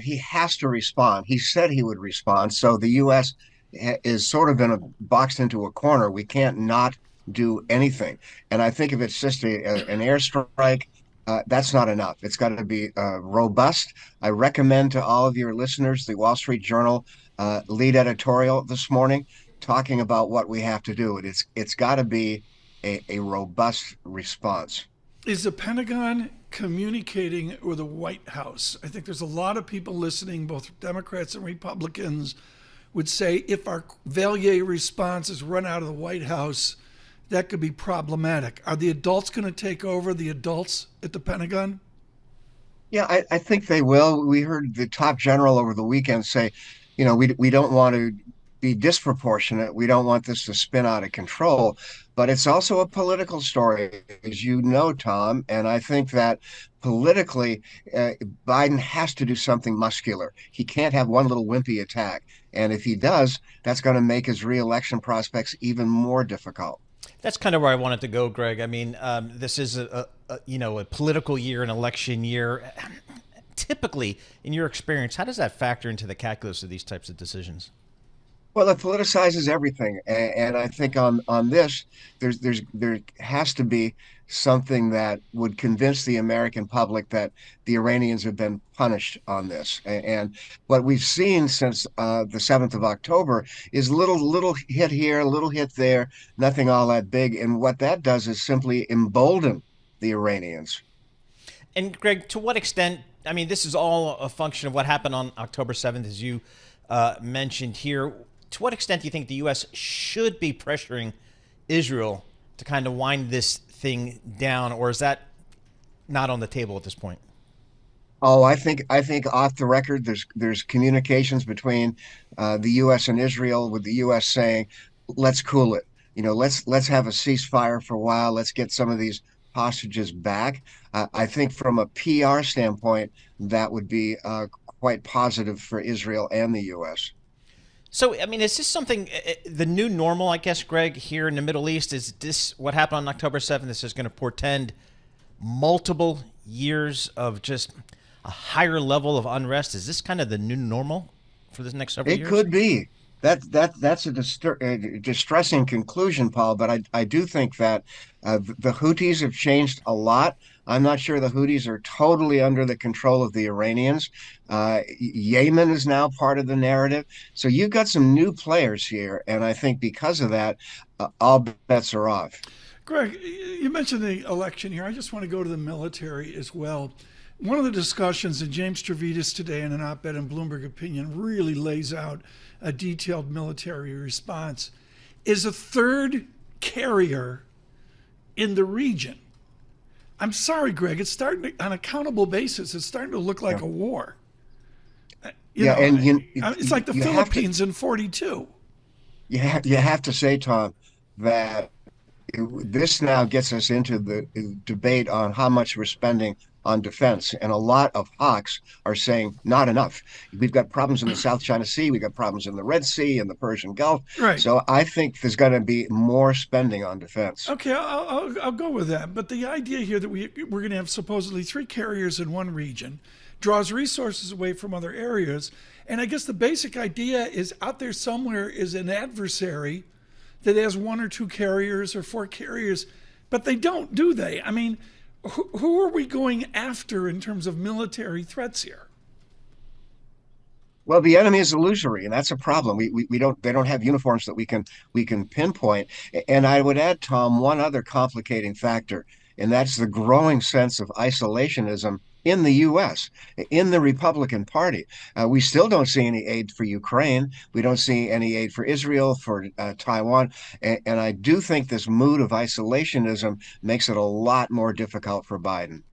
he has to respond. He said he would respond. So the U.S. is sort of boxed into a corner. We can't not do anything. And I think if it's just an airstrike, that's not enough. It's got to be robust. I recommend to all of your listeners the Wall Street Journal lead editorial this morning talking about what we have to do. It's got to be a robust response. Is the Pentagon communicating with the White House? I think there's a lot of people listening, both Democrats and Republicans, would say if our Valliere response is run out of the White House, that could be problematic. Are the adults going to take over, the adults at the Pentagon? Yeah, I think they will. We heard the top general over the weekend say, we don't want to be disproportionate. We don't want this to spin out of control. But it's also a political story, as you know, Tom. And I think that politically, Biden has to do something muscular. He can't have one little wimpy attack. And if he does, that's going to make his reelection prospects even more difficult. That's kind of where I wanted to go, Greg. I mean, this is a political year, an election year. Typically, in your experience, how does that factor into the calculus of these types of decisions? Well, it politicizes everything, and I think on this, there has to be something that would convince the American public that the Iranians have been punished on this. And what we've seen since the 7th of October is little hit here, little hit there, nothing all that big. And what that does is simply embolden the Iranians. And Greg, to what extent? I mean, this is all a function of what happened on October 7th, as you mentioned here. To what extent do you think the U.S. should be pressuring Israel to kind of wind this thing down, or is that not on the table at this point? Oh, I think off the record, there's communications between the U.S. and Israel, with the U.S. saying, "Let's cool it. Let's have a ceasefire for a while. Let's get some of these hostages back." I think from a PR standpoint, that would be quite positive for Israel and the U.S. So, I mean, is this something, the new normal, I guess, Greg, here in the Middle East? Is this what happened on October 7th? This is going to portend multiple years of just a higher level of unrest? Is this kind of the new normal for the next several It years? could be. That's a distressing conclusion, Paul. But I do think that the Houthis have changed a lot. I'm not sure the Houthis are totally under the control of the Iranians. Yemen is now part of the narrative. So you've got some new players here, and I think because of that, all bets are off. Greg, you mentioned the election here. I just want to go to the military as well. One of the discussions, and James Stavridis today in an op-ed in Bloomberg Opinion really lays out a detailed military response, is a third carrier in the region. I'm sorry, Greg, it's starting to, on a countable basis, it's starting to look like Yeah, a war. It's like the you have to Philippines in 42. you have to say, Tom, that this now gets us into the debate on how much we're spending on defense. And a lot of hawks are saying not enough. We've got problems in the South China Sea. We've got problems in the Red Sea and the Persian Gulf. Right. So I think there's going to be more spending on defense. Okay, I'll go with that. But the idea here that we're going to have supposedly three carriers in one region draws resources away from other areas. And I guess the basic idea is out there somewhere is an adversary that has one or two carriers or four carriers, but they don't, do they? I mean, who are we going after in terms of military threats here? Well, the enemy is illusory, and that's a problem. We don't they don't have uniforms that we can pinpoint. And I would add, Tom, one other complicating factor, and that's the growing sense of isolationism in the U.S., in the Republican Party. We still don't see any aid for Ukraine. We don't see any aid for Israel, for Taiwan. And I do think this mood of isolationism makes it a lot more difficult for Biden.